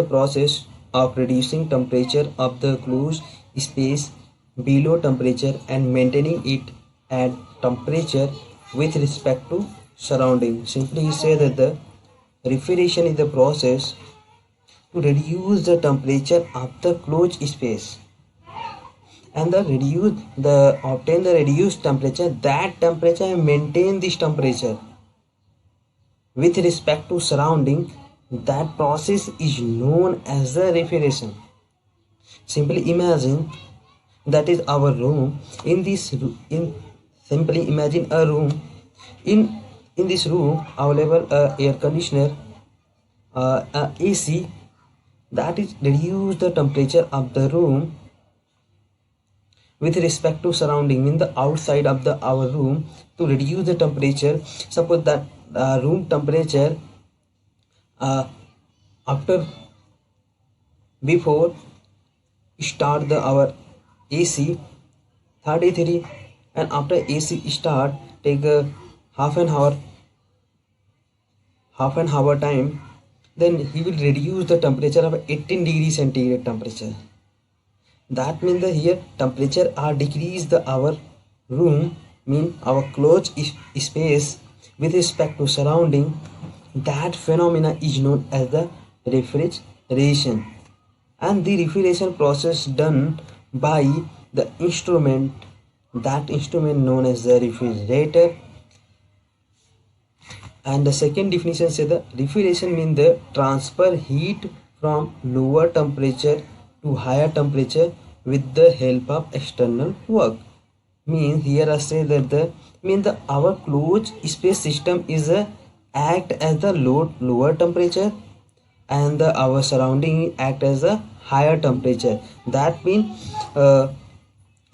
process of reducing temperature of the closed space below temperature and maintaining it at temperature with respect to surrounding. Simply say that the refrigeration is the process to reduce the temperature of the closed space and the obtain the reduced temperature, that temperature and maintain this temperature with respect to surrounding. That process is known as the refrigeration. Simply imagine that is our room. In simply imagine a room. In this room available air conditioner, AC, that is reduce the temperature of the room with respect to surrounding in the outside of the our room to reduce the temperature. Suppose that room temperature after before start the our AC 33, and after AC start take a half an hour time, then he will reduce the temperature of 18 degrees centigrade temperature. That means that here temperature are decreased the our room, mean our closed space with respect to surrounding. That phenomena is known as the refrigeration, and the refrigeration process done by the instrument, that instrument known as the refrigerator. And the second definition say the refrigeration means the transfer heat from lower temperature to higher temperature with the help of external work. Means here I say that the means the our closed space system is a act as the lower temperature, and the our surrounding act as a higher temperature. That means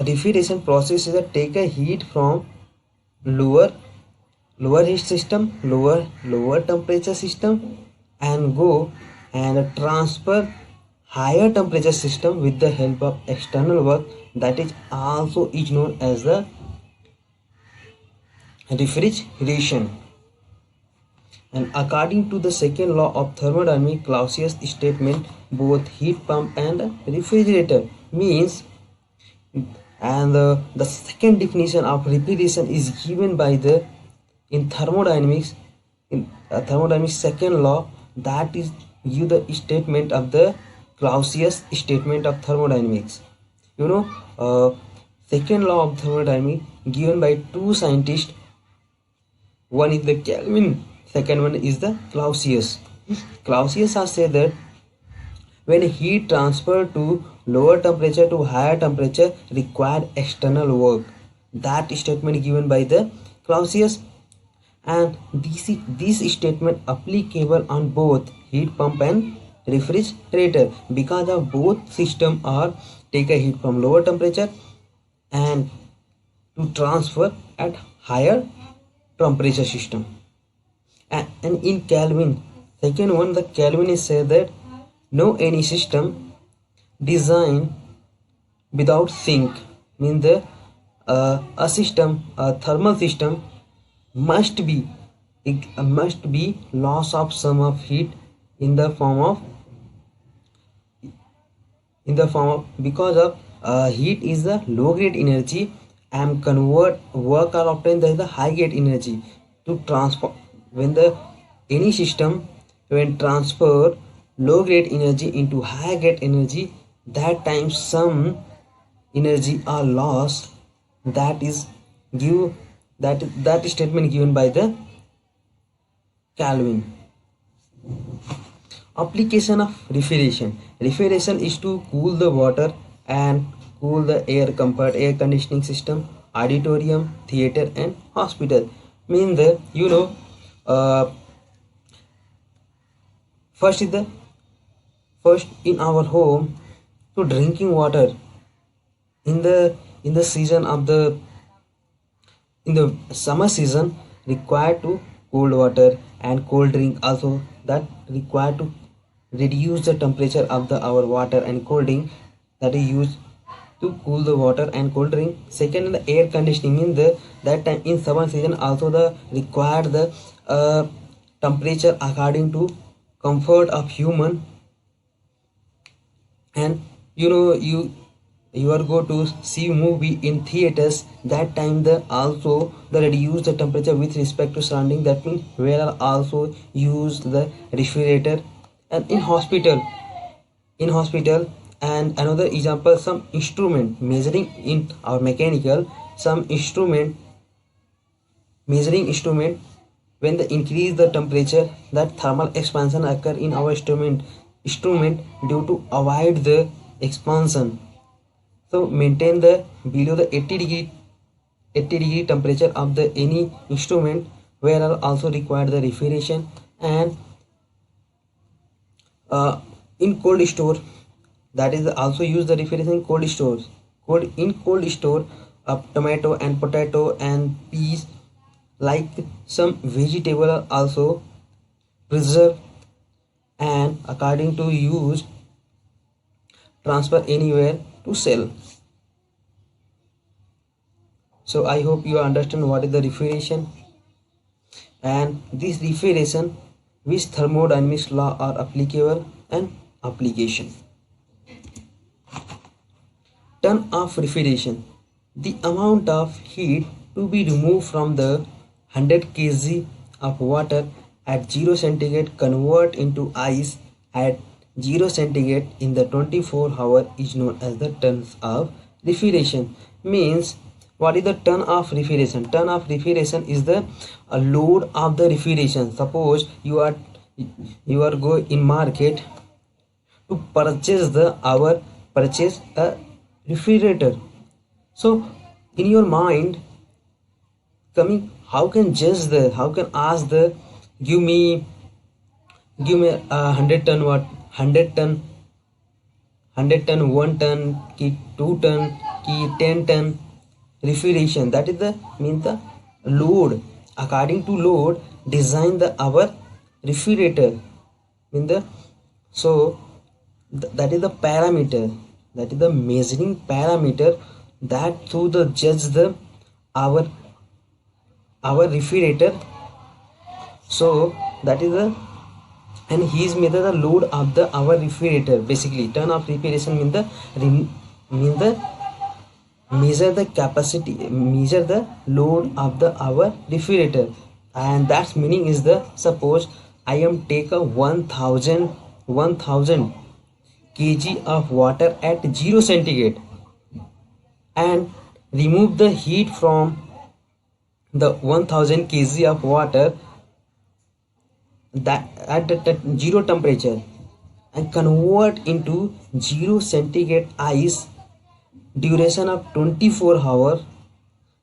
refrigeration process is a take a heat from lower heat system, lower temperature system, and go and transfer higher temperature system with the help of external work. That is also is known as the refrigeration. And according to the second law of thermodynamics, Clausius statement, both heat pump and refrigerator means, and the second definition of refrigeration is given by the in thermodynamics second law, that is you the statement of the Clausius statement of thermodynamics. Second law of thermodynamics given by two scientists, one is the Kelvin, second one is the Clausius. Clausius has said that when heat transfer to lower temperature to higher temperature required external work. That statement given by the Clausius, and this statement applicable on both heat pump and refrigerator, because of both system are take a heat from lower temperature and to transfer at higher temperature system. And in Kelvin, second one, the Kelvin is said that no any system designed without sink, means the a system, a thermal system must be loss of some of heat in the form of because of heat is the low grade energy and convert work are obtained as the high grade energy to transfer. When the any system when transfer low grade energy into high grade energy, that time some energy are lost. That is give that statement given by the Kelvin. Application of refrigeration. Refrigeration is to cool the water and cool the air, comfort air conditioning system, auditorium, theater and hospital. Mean the first in our home to drinking water in the season of the in the summer season required to cold water and cold drink also, that required to reduce the temperature of the our water and cold drink, that is used to cool the water and cold drink. Second, the air conditioning, means the that time in summer season also the required the temperature according to comfort of human you are go to see movie in theaters. That time the also the reduce the temperature with respect to surrounding. That means where are also use the refrigerator. And in hospital and another example, some instrument measuring in our mechanical, some instrument measuring instrument, when they increase the temperature, that thermal expansion occur in our instrument due to avoid the expansion. So maintain the below the 80 degree temperature of the any instrument, where are also required the refrigeration. And in cold store, that is also use the refrigeration in cold stores. Cold store, tomato and potato and peas, like some vegetable are also preserved and according to use transfer anywhere to sell. So I hope you understand what is the refrigeration, and this refrigeration which thermodynamics law are applicable and application. Ton of refrigeration, the amount of heat to be removed from the 100 kg of water at 0 centigrade convert into ice at 0 centigrade in the 24 hour is known as the tons of refrigeration. Means, what is the ton of refrigeration? Ton of refrigeration is the load of the refrigeration. Suppose you are go in market to purchase a refrigerator. So in your mind coming, how can ask the give me 100 ton, what 100 ton 1 ton ki 2 ton ki 10 ton refrigeration. That is the mean the load. According to load design the our refrigerator in the, so that is the parameter, that is the measuring parameter that through the judge the our refrigerator. So that is the, and he is measure the load of the our refrigerator. Basically ton of refrigeration mean the measure the capacity, measure the load of the our refrigerator. And that's meaning is the, suppose I am take a 1000 kg of water at 0 centigrade and remove the heat from the 1000 kg of water that at the 0 temperature and convert into 0 centigrade ice duration of 24 hours.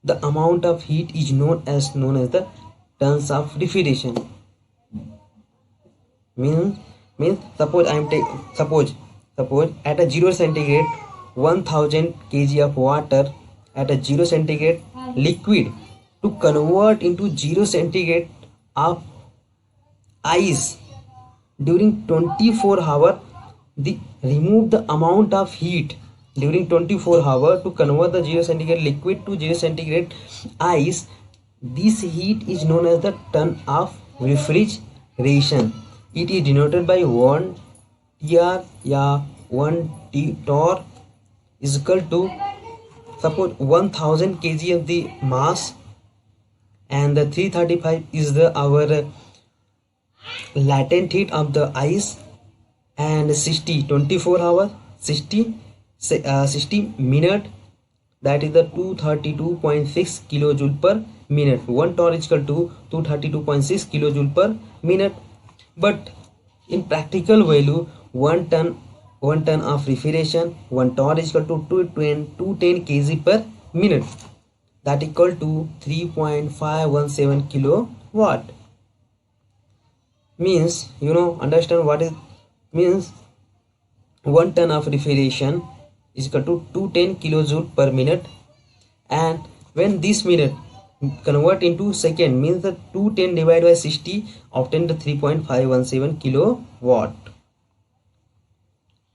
The amount of heat is known as the tons of refrigeration. Means suppose I am suppose at a 0 centigrade 1000 kg of water at a 0 centigrade liquid to convert into 0 centigrade of ice during 24 hours. The remove the amount of heat during 24 hours to convert the 0 centigrade liquid to 0 centigrade ice. This heat is known as the ton of refrigeration. It is denoted by 1 TR या 1 T torr is equal to, suppose 1000 kg of the mass and the 335 is the our latent heat of the ice, and 24 hours 60 minute, that is the 232.6 kilojoule per minute. 1 torr is equal to 232.6 kilojoule per minute. But in practical value, 1 ton of refrigeration, 1 torr is equal to 210 kg per minute, that equal to 3.517 kilowatt. Means understand what is means. 1 ton of refrigeration is equal to 210 kilojoule per minute, and when this minute convert into second, means the 210 divided by 60 obtain the 3.517 kilowatt.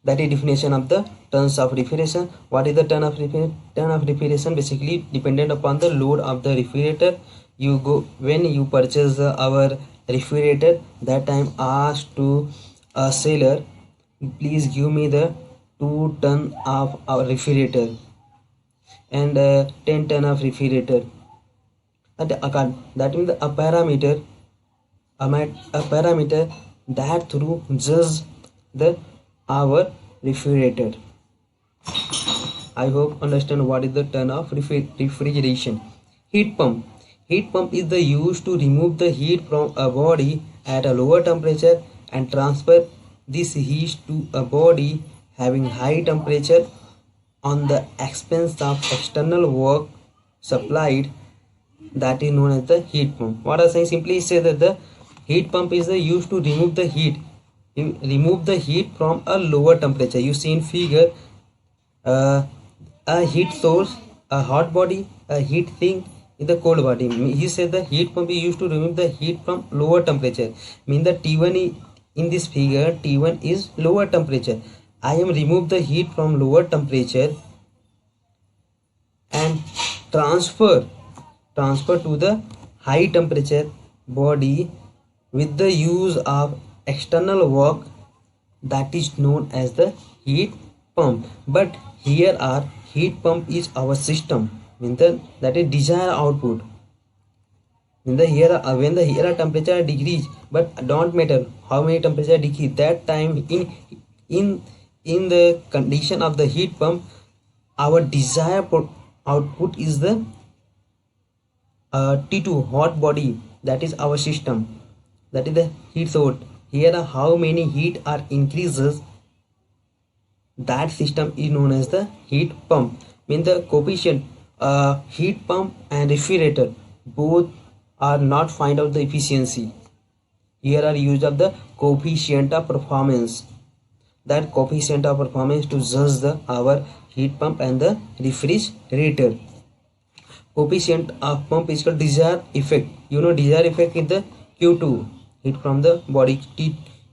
That is definition of the tons of refrigeration. What is the ton of refrigeration? Basically dependent upon the load of the refrigerator. You go when you purchase our refrigerator, that time ask to a seller, please give me the 2 ton of our refrigerator and 10 ton of refrigerator. That means a parameter, a parameter that through just the our refrigerator. I hope understand what is the term of refrigeration. Heat pump. Heat pump is the use to remove the heat from a body at a lower temperature and transfer this heat to a body having high temperature on the expense of external work supplied, that is known as the heat pump. What I say simply say that the heat pump is the used to remove the heat. You remove the heat from a lower temperature. You see in figure a heat source, a hot body, a heat sink in the cold body. He said the heat pump is used to remove the heat from lower temperature. Mean the T1 in this figure, T1 is lower temperature. I am remove the heat from lower temperature and transfer to the high temperature body with the use of external work, that is known as the heat pump. But here our heat pump is our system, mean that is desired output. In the here when the here temperature decrease, but don't matter how many temperature decrease, that time in the condition of the heat pump, our desired output is the T2 hot body, that is our system, that is the heat source. Here how many heat are increases, that system is known as the heat pump. Mean the coefficient heat pump and refrigerator both are not find out the efficiency. Here are used of the coefficient of performance. That coefficient of performance to judge the our heat pump and the refrigerator. Coefficient of pump is called desired effect. You know desired effect is the Q2, heat from the body,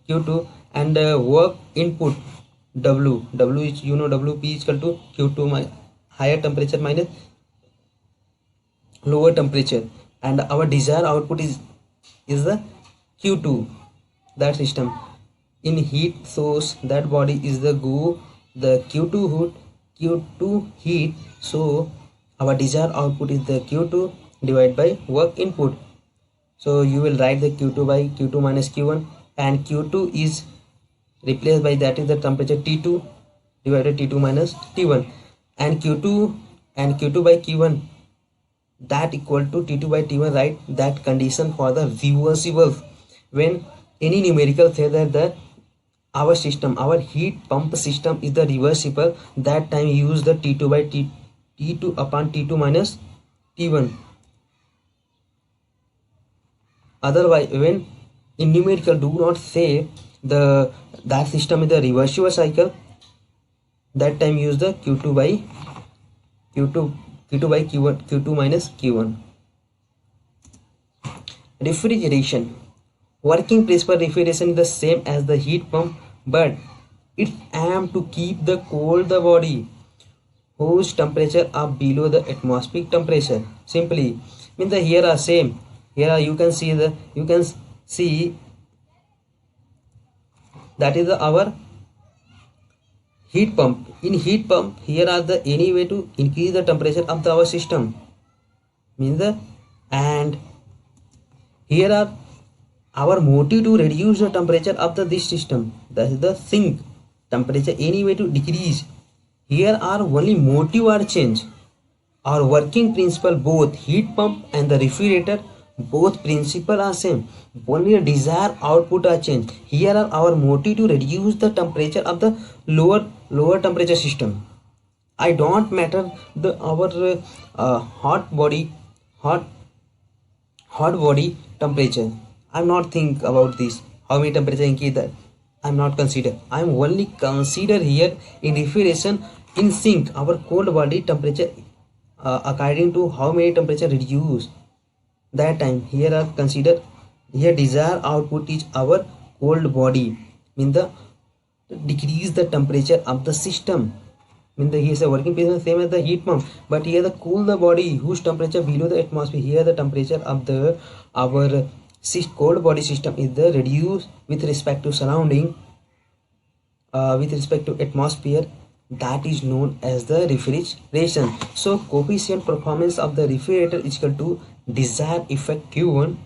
Q2, and work input W. W is, you know, WP is equal to Q2 higher temperature minus lower temperature, and our desired output is the Q2. That system in heat source, that body is the go the Q2 heat, so our desired output is the Q2 divided by work input. So you will write the Q2 by Q2 minus Q1, and Q2 is replaced by, that is the temperature T2 divided T2 minus T1, and Q2 by Q1, that equal to T2 by T1, right? That condition for the reversible. When any numerical say that our system, our heat pump system is the reversible, that time use the T2 by T2 upon T2 minus T1. Otherwise, when in numerical do not say that system is the reversible cycle, that time use the Q2 by Q1, Q2 minus Q1. Refrigeration. Working principle refrigeration is the same as the heat pump, but its aim to keep the cold the body whose temperature are below the atmospheric temperature. Simply mean the here are same. Here you can see that is our heat pump. In heat pump, here are the any way to increase the temperature of our system, means the, and here are our motive to reduce the temperature of this system, that is the sink temperature any way to decrease. Here are only motive are change. Our working principle, both heat pump and the refrigerator, both principle are same, only a desired output are changed. Here are our motive to reduce the temperature of the lower temperature system. I don't matter the our hot body temperature. I'm not think about this how many temperature increase, that I'm not consider. I'm only consider here in refrigeration, in sink our cold body temperature according to how many temperature reduce, that time here are consider. Here desired output is our cold body, mean the decrease the temperature of the system. Mean the here is a working principle same as the heat pump, but here the cool the body whose temperature below the atmosphere. Here the temperature of the our cold body system is the reduced with respect to surrounding, with respect to atmosphere, that is known as the refrigeration. So coefficient performance of the refrigerator is equal to desired effect Q1.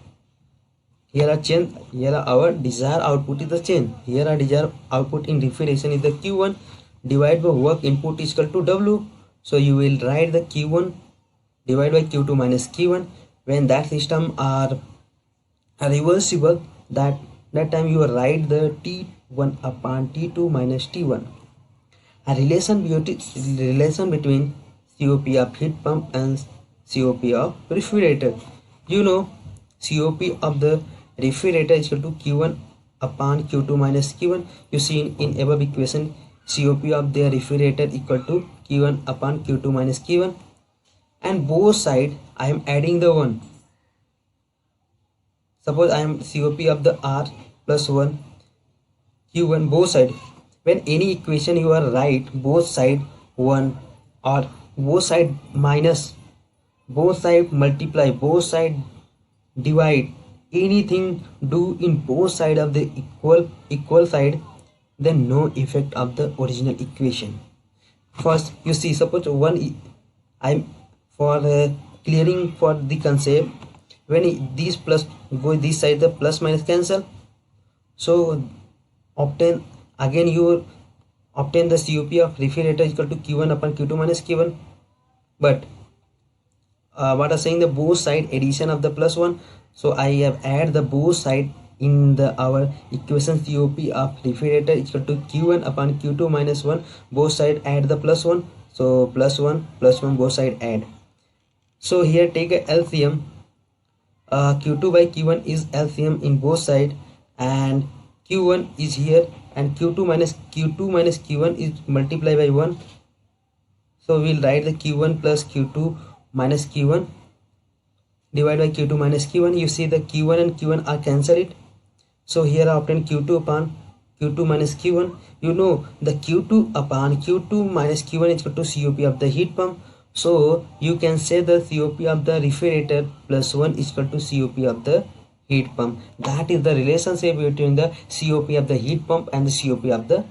Here are change, here are our desired output is the change. Here are desired output in refrigeration is the Q1 divided by work input is equal to W. So you will write the Q1 divided by Q2 minus Q1. When that system are reversible, that time you write the T1 upon T2 minus T1. A relation between COP of heat pump and COP of refrigerator. You know, COP of the refrigerator is equal to Q1 upon Q2 minus Q1. You see in above equation, COP of the refrigerator equal to Q1 upon Q2 minus Q1, and both side I am adding the 1. Suppose I am COP of the R plus 1 Q1 both side. When any equation you are write both side 1 or both side minus, both side multiply, both side divide, anything do in both side of the equal side, then no effect of the original equation. First you see, suppose one, I'm for clearing for the concept, when these plus go this side, the plus minus cancel, so obtain again you obtain the COP of refrigerator equal to Q1 upon Q2 minus Q1. But what are saying the both side addition of the plus 1, so I have add the both side in the our equation. COP of refrigerator equal to Q1 upon Q2 minus 1, both side add the plus 1, so plus 1 both side add. So here take a LCM, Q2 by Q1 is LCM in both side, and Q1 is here, and Q2 minus Q1 is multiplied by 1. So we'll write the Q1 plus Q2 minus Q1 divided by Q2 minus Q1. You see the Q1 and Q1 are cancelled. So here I obtain Q2 upon Q2 minus Q1. You know the Q2 upon Q2 minus Q1 is equal to COP of the heat pump. So you can say the COP of the refrigerator plus 1 is equal to COP of the heat pump. That is the relationship between the COP of the heat pump and the COP of the